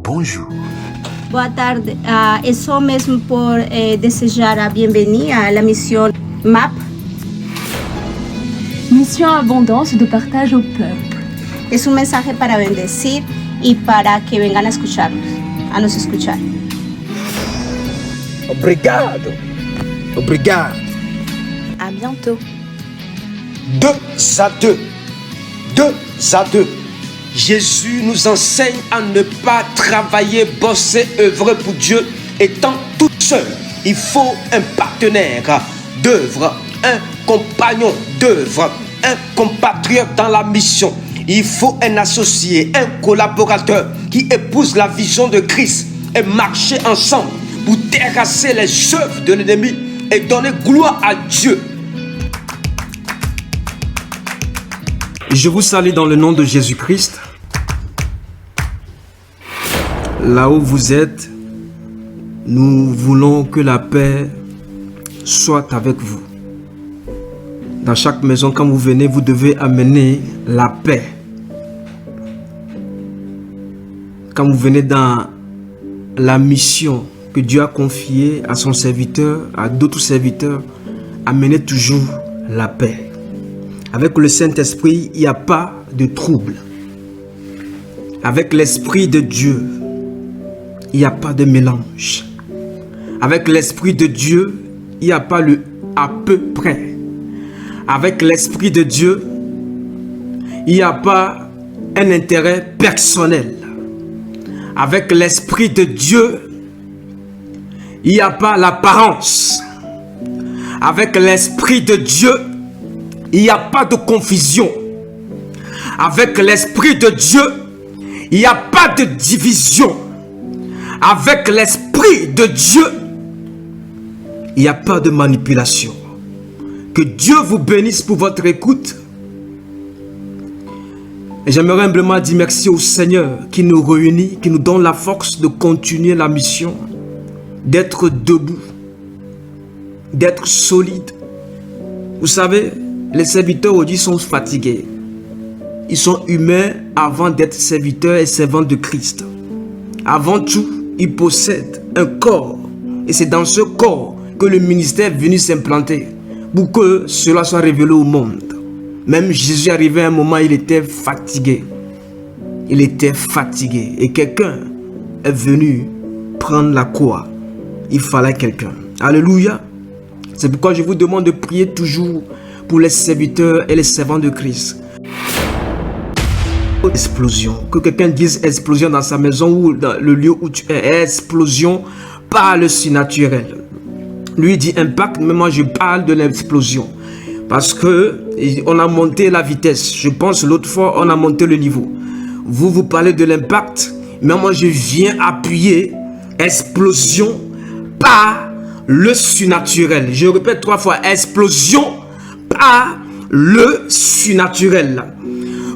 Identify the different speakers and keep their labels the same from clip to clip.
Speaker 1: bonjour.
Speaker 2: Boa tarde. É só mesmo por desejar a bem-vinda à mission MAP.
Speaker 3: Mission Abondance de partage au peuple.
Speaker 2: Es un mensaje para bendecir y para que vengan a escucharnos, a nos escuchar.
Speaker 4: Obrigado. Obrigado.
Speaker 3: À bientôt.
Speaker 4: 2 à 2. 2 à 2. Jésus nous enseigne à ne pas travailler, bosser, œuvrer pour Dieu étant tout seul. Il faut un partenaire d'œuvre, un compagnon d'œuvre, un compatriote dans la mission. Il faut un associé, un collaborateur qui épouse la vision de Christ et marcher ensemble pour terrasser les œuvres de l'ennemi et donner gloire à Dieu.
Speaker 5: Je vous salue dans le nom de Jésus-Christ. Là où vous êtes, nous voulons que la paix soit avec vous. Dans chaque maison, quand vous venez, vous devez amener la paix. Quand vous venez dans la mission que Dieu a confiée à son serviteur, à d'autres serviteurs, amenez toujours la paix. Avec le Saint-Esprit, il n'y a pas de trouble. Avec l'Esprit de Dieu, il n'y a pas de mélange. Avec l'Esprit de Dieu, il n'y a pas le à peu près. Avec l'Esprit de Dieu, il n'y a pas un intérêt personnel. Avec l'Esprit de Dieu, il n'y a pas l'apparence. Avec l'Esprit de Dieu, il n'y a pas de confusion. Avec l'Esprit de Dieu, il n'y a pas de division. Avec l'Esprit de Dieu, il n'y a pas de manipulation. Que Dieu vous bénisse pour votre écoute. Et j'aimerais humblement dire merci au Seigneur qui nous réunit, qui nous donne la force de continuer la mission, d'être debout, d'être solide. Vous savez, les serviteurs aujourd'hui sont fatigués. Ils sont humains avant d'être serviteurs et servants de Christ. Avant tout, ils possèdent un corps. Et c'est dans ce corps que le ministère est venu s'implanter pour que cela soit révélé au monde. Même Jésus arrivé à un moment, il était fatigué. Il était fatigué. Et quelqu'un est venu prendre la croix. Il fallait quelqu'un. Alléluia. C'est pourquoi je vous demande de prier toujours pour les serviteurs et les servants de Christ. Explosion. Que quelqu'un dise explosion dans sa maison ou dans le lieu où tu es. Explosion par le surnaturel. Lui dit impact, mais moi je parle de l'explosion. Parce que on a monté la vitesse. Je pense l'autre fois on a monté le niveau. Vous parlez de l'impact, mais moi je viens appuyer explosion par le surnaturel. Je répète 3 fois, explosion par le surnaturel.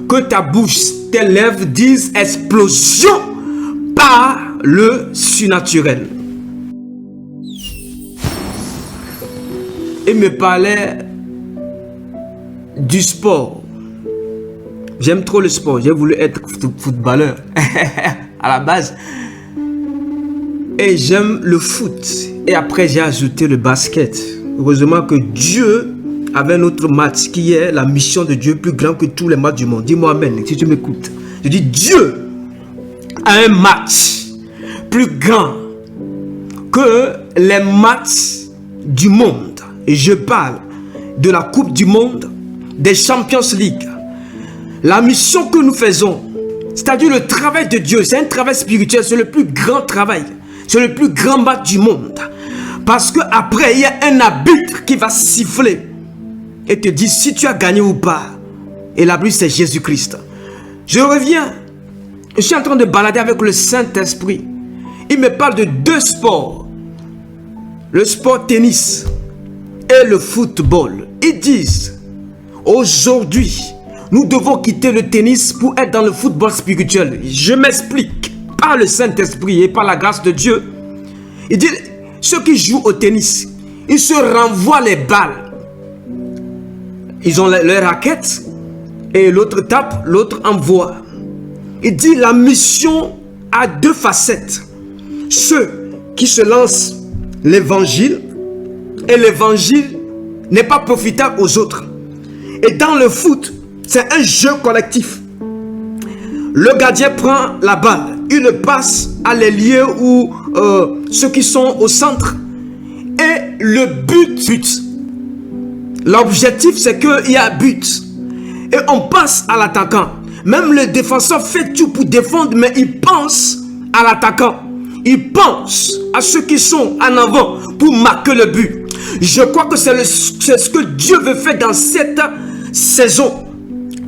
Speaker 5: Que ta bouche, tes lèvres disent explosion par le surnaturel. Il me parlait du sport. J'aime trop le sport. J'ai voulu être footballeur à la base. Et j'aime le foot. Et après, j'ai ajouté le basket. Heureusement que Dieu avait un autre match qui est la mission de Dieu plus grand que tous les matchs du monde. Dis-moi amen si tu m'écoutes. Je dis Dieu a un match plus grand que les matchs du monde. Et je parle de la Coupe du Monde, des Champions League. La mission que nous faisons, c'est-à-dire le travail de Dieu, c'est un travail spirituel, c'est le plus grand travail. C'est le plus grand match du monde. Parce qu'après, il y a un arbitre qui va siffler et te dire si tu as gagné ou pas. Et l'arbitre, c'est Jésus-Christ. Je reviens. Je suis en train de balader avec le Saint-Esprit. Il me parle de 2 sports. Le sport tennis et le football. Ils disent, aujourd'hui, nous devons quitter le tennis pour être dans le football spirituel. Je m'explique. Par le Saint-Esprit et par la grâce de Dieu. Il dit, ceux qui jouent au tennis, ils se renvoient les balles. Ils ont leurs raquettes et l'autre tape, l'autre envoie. Il dit, la mission a deux facettes. Ceux qui se lancent l'évangile, et l'évangile n'est pas profitable aux autres. Et dans le foot, c'est un jeu collectif. Le gardien prend la balle, il le passe à l'ailier ou ceux qui sont au centre. Et le but. L'objectif, c'est qu'il y a but. Et on passe à l'attaquant. Même le défenseur fait tout pour défendre, mais il pense à l'attaquant. Il pense à ceux qui sont en avant pour marquer le but. Je crois que c'est ce que Dieu veut faire dans cette saison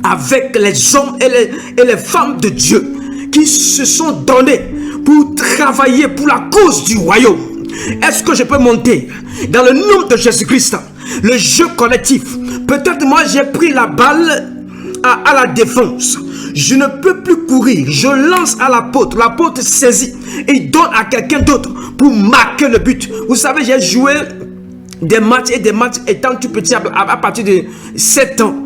Speaker 5: avec les hommes et les femmes de Dieu qui se sont donnés pour travailler pour la cause du royaume. Est-ce que je peux monter dans le nom de Jésus-Christ? Le jeu collectif. Peut-être moi j'ai pris la balle à la défense. Je ne peux plus courir. Je lance à l'apôtre. L'apôtre saisit et il donne à quelqu'un d'autre pour marquer le but. Vous savez, j'ai joué des matchs étant tout petit à partir de 7 ans.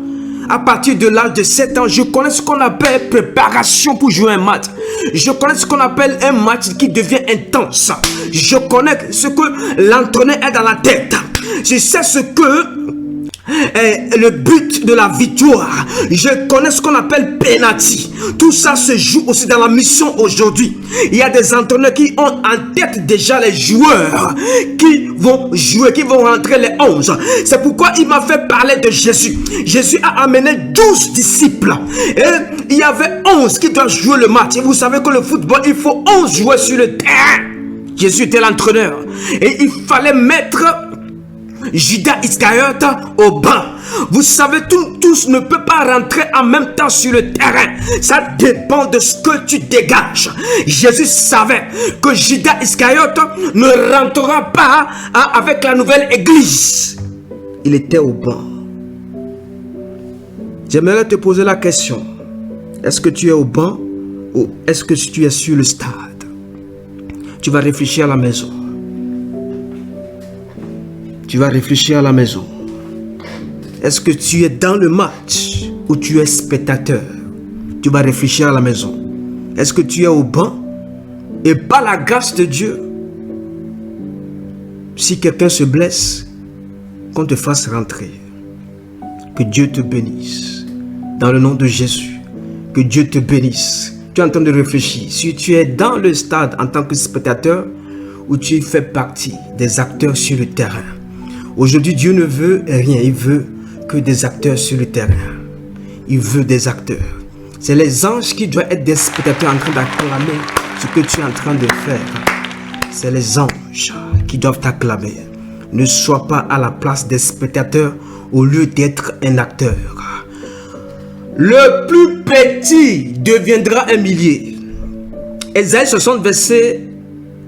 Speaker 5: À partir de l'âge de 7 ans, je connais ce qu'on appelle préparation pour jouer un match. Je connais ce qu'on appelle un match qui devient intense. Je connais ce que l'entraîneur est dans la tête. Je sais ce que le but de la victoire. Je connais ce qu'on appelle penalty. Tout ça se joue aussi dans la mission aujourd'hui. Il y a des entraîneurs qui ont en tête déjà les joueurs qui vont jouer, qui vont rentrer les 11. C'est pourquoi il m'a fait parler de Jésus. Jésus a amené 12 disciples. Et il y avait 11 qui doivent jouer le match. Et vous savez que le football, il faut 11 joueurs sur le terrain. Jésus était l'entraîneur. Et il fallait mettre Judas Iscariote au banc. Vous savez, tous ne peuvent pas rentrer en même temps sur le terrain. Ça dépend de ce que tu dégages. Jésus savait que Judas Iscariote ne rentrera pas avec la nouvelle église. Il était au banc. J'aimerais te poser la question. Est-ce que tu es au banc ou est-ce que tu es sur le stade? Tu vas réfléchir à la maison. Tu vas réfléchir à la maison. Est-ce que tu es dans le match ou tu es spectateur? Tu vas réfléchir à la maison. Est-ce que tu es au banc? Et par la grâce de Dieu, si quelqu'un se blesse, qu'on te fasse rentrer. Que Dieu te bénisse. Dans le nom de Jésus. Que Dieu te bénisse. Tu es en train de réfléchir. Si tu es dans le stade en tant que spectateur ou tu fais partie des acteurs sur le terrain. Aujourd'hui, Dieu ne veut rien. Il veut que des acteurs sur le terrain. Il veut des acteurs. C'est les anges qui doivent être des spectateurs en train d'acclamer ce que tu es en train de faire. C'est les anges qui doivent t'acclamer. Ne sois pas à la place des spectateurs au lieu d'être un acteur. Le plus petit deviendra un millier. Ésaïe 60, verset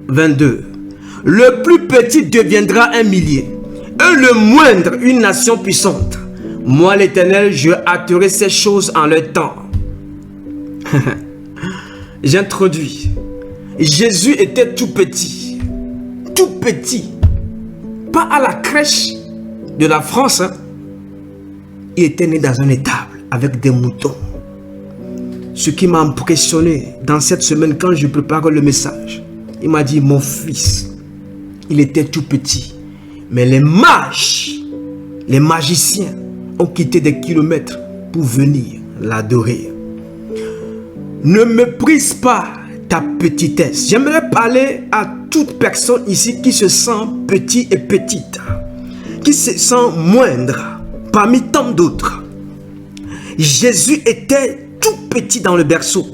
Speaker 5: 22. Le plus petit deviendra un millier. Et le moindre, une nation puissante. Moi, l'Éternel, je hâterai ces choses en leur temps. J'introduis. Jésus était tout petit. Tout petit. Pas à la crèche de la France. Hein. Il était né dans un étable avec des moutons. Ce qui m'a impressionné dans cette semaine quand je préparais le message. Il m'a dit, mon fils, il était tout petit. Mais les mages, les magiciens ont quitté des kilomètres pour venir l'adorer. Ne méprise pas ta petitesse. J'aimerais parler à toute personne ici qui se sent petit et petite, qui se sent moindre parmi tant d'autres. Jésus était tout petit dans le berceau.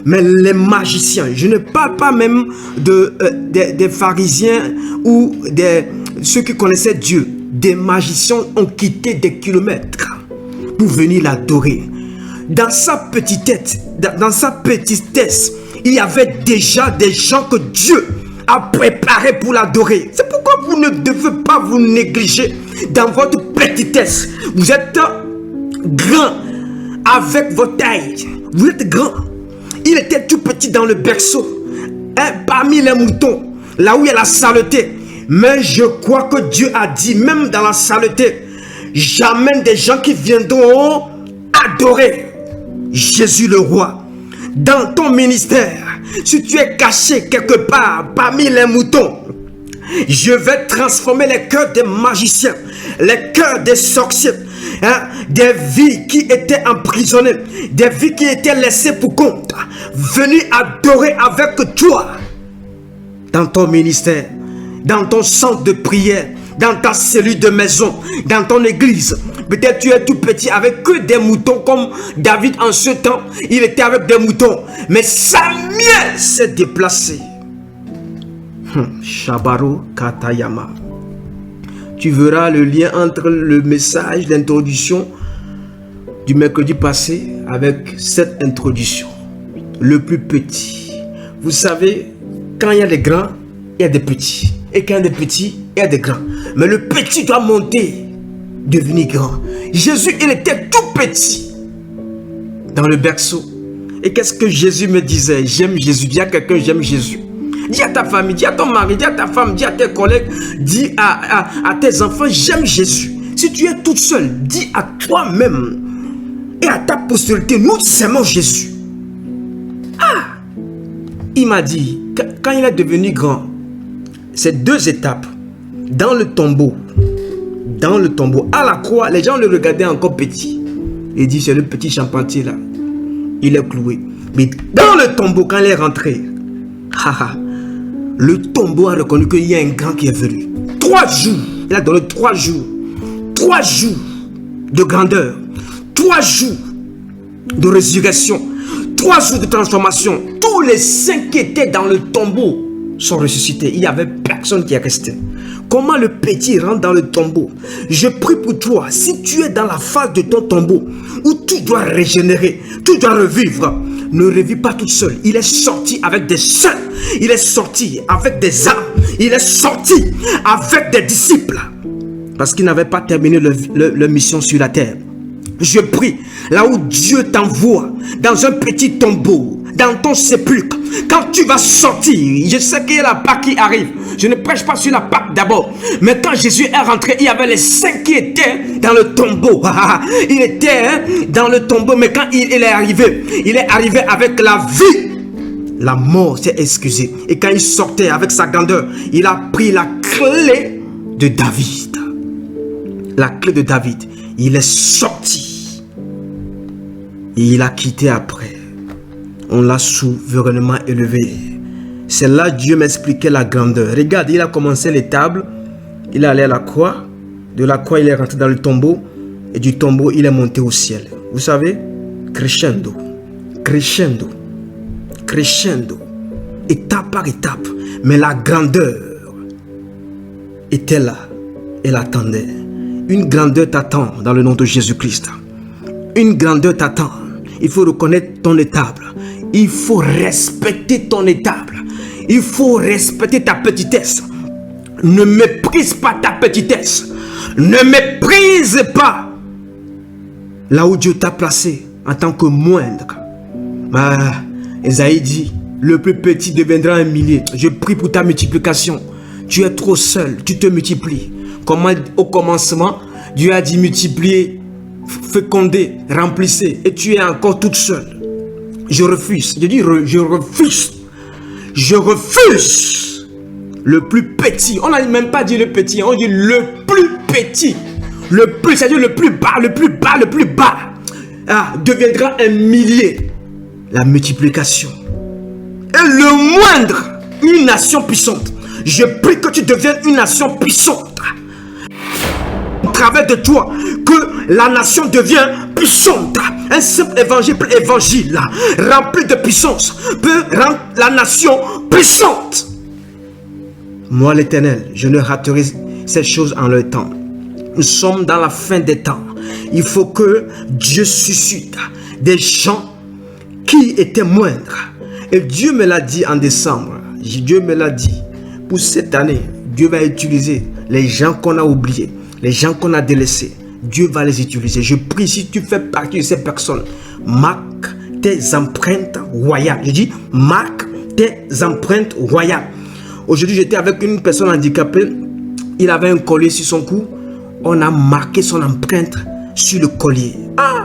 Speaker 5: Mais les magiciens, je ne parle pas même des pharisiens ou ceux qui connaissaient Dieu. Des magiciens ont quitté des kilomètres pour venir l'adorer. Dans sa petitesse, il y avait déjà des gens que Dieu a préparés pour l'adorer. C'est pourquoi vous ne devez pas vous négliger dans votre petitesse. Vous êtes grand avec votre taille. Vous êtes grand. Il était tout petit dans le berceau, parmi les moutons, là où il y a la saleté. Mais je crois que Dieu a dit, même dans la saleté, j'amène des gens qui viendront adorer Jésus le roi. Dans ton ministère, si tu es caché quelque part parmi les moutons, je vais transformer les cœurs des magiciens, les cœurs des sorciers, des vies qui étaient emprisonnées, des vies qui étaient laissées pour compte, venus adorer avec toi dans ton ministère, dans ton centre de prière, dans ta cellule de maison, dans ton église. Peut-être tu es tout petit avec que des moutons comme David en ce temps, il était avec des moutons. Mais Samuel s'est déplacé. Shabaro Katayama. Tu verras le lien entre le message d'introduction du mercredi passé avec cette introduction. Le plus petit. Vous savez, quand il y a des grands, il y a des petits. Et quand il y a des petits, il y a des grands. Mais le petit doit monter, devenir grand. Jésus, il était tout petit dans le berceau. Et qu'est-ce que Jésus me disait? J'aime Jésus. Dis à quelqu'un, j'aime Jésus. Dis à ta famille, dis à ton mari, dis à ta femme, dis à tes collègues, dis à tes enfants, j'aime Jésus. Si tu es toute seule, dis à toi-même et à ta postérité, nous aimons Jésus. Il m'a dit, quand il est devenu grand, c'est 2 étapes. Dans le tombeau, à la croix, les gens le regardaient encore petit. Il dit, c'est le petit charpentier là. Il est cloué. Mais dans le tombeau, quand il est rentré, le tombeau a reconnu qu'il y a un grand qui est venu. 3 jours, il a donné 3 jours. 3 jours de grandeur. 3 jours de résurrection. 3 jours de transformation. Tous les 5 qui étaient dans le tombeau sont ressuscités. Il n'y avait personne qui est resté. Comment le petit rentre dans le tombeau? Je prie pour toi, si tu es dans la phase de ton tombeau où tu dois régénérer, tu dois revivre, ne revis pas tout seul. Il est sorti avec des saints, il est sorti avec des âmes, il est sorti avec des disciples parce qu'il n'avait pas terminé leur mission sur la terre. Je prie, là où Dieu t'envoie, dans un petit tombeau, dans ton sépulcre, quand tu vas sortir, je sais qu'il y a la Pâque qui arrive. Je ne prêche pas sur la Pâque d'abord. Mais quand Jésus est rentré, il y avait les 5 qui étaient dans le tombeau. Il était dans le tombeau, mais quand il est arrivé avec la vie. La mort s'est excusée. Et quand il sortait avec sa grandeur, il a pris la clé de David. La clé de David. Il est sorti. Et il a quitté après. On l'a souverainement élevé. C'est là Dieu m'expliquait la grandeur. Regarde, il a commencé l'étable. Il est allé à la croix. De la croix, il est rentré dans le tombeau. Et du tombeau, il est monté au ciel. Vous savez, crescendo. Crescendo. Crescendo. Étape par étape. Mais la grandeur était là. Elle attendait. Une grandeur t'attend dans le nom de Jésus-Christ. Une grandeur t'attend. Il faut reconnaître ton étable. Il faut respecter ton étable. Il faut respecter ta petitesse. Ne méprise pas ta petitesse. Ne méprise pas là où Dieu t'a placé en tant que moindre. Esaïe dit, le plus petit deviendra un millier. Je prie pour ta multiplication. Tu es trop seul, tu te multiplies. Comment au commencement, Dieu a dit multiplier, féconder, remplissez. Et tu es encore toute seule. Je refuse. Je dis je refuse. Je refuse. Le plus petit. On n'a même pas dit le petit. On dit le plus petit. Le plus, c'est-à-dire le plus bas, le plus bas, le plus bas. Deviendra un millier. La multiplication. Et le moindre, une nation puissante. Je prie que tu deviennes une nation puissante. Au travers de toi, que la nation devienne puissante. Un simple évangile rempli de puissance peut rendre la nation puissante. Moi l'Éternel, je ne raterai ces choses en leur temps. Nous sommes dans la fin des temps. Il faut que Dieu suscite des gens qui étaient moindres. Et Dieu me l'a dit en décembre. Dieu me l'a dit. Pour cette année, Dieu va utiliser les gens qu'on a oubliés, les gens qu'on a délaissés. Dieu va les utiliser. Je prie, si tu fais partie de ces personnes, marque tes empreintes royales. Je dis, marque tes empreintes royales. Aujourd'hui, j'étais avec une personne handicapée. Il avait un collier sur son cou. On a marqué son empreinte sur le collier.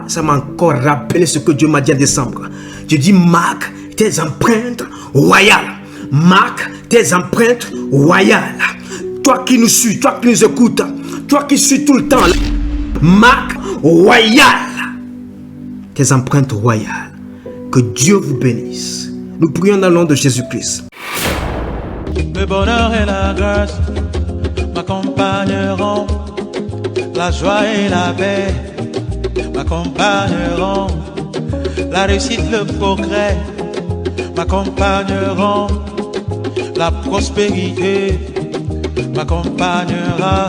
Speaker 5: Ça m'a encore rappelé ce que Dieu m'a dit en décembre. Je dis, marque tes empreintes royales. Marque tes empreintes royales. Toi qui nous suis, toi qui nous écoutes, toi qui suis tout le temps là, marque royale. Tes empreintes royales. Que Dieu vous bénisse. Nous prions dans le nom de Jésus-Christ.
Speaker 1: Le bonheur et la grâce m'accompagneront. La joie et la paix m'accompagneront. La réussite, le progrès m'accompagneront. La prospérité m'accompagnera.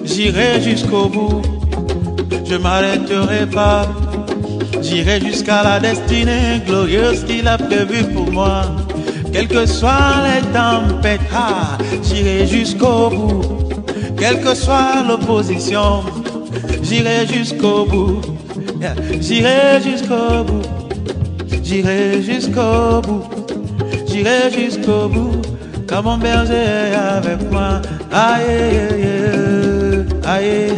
Speaker 1: J'irai jusqu'au bout, je m'arrêterai pas. J'irai jusqu'à la destinée glorieuse qu'il a prévue pour moi. Quelles que soient les tempêtes, j'irai jusqu'au bout. Quelle que soit l'opposition, j'irai jusqu'au bout. J'irai jusqu'au bout. J'irai jusqu'au bout. J'irai jusqu'au bout. Car mon berger est avec moi. Aïe, aïe,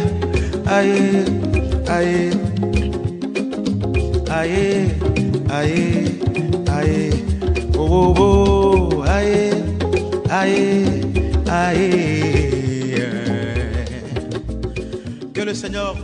Speaker 1: aïe, aïe, aïe, aïe, aïe, oh, oh, oh, aïe, aïe, aïe. Que le Seigneur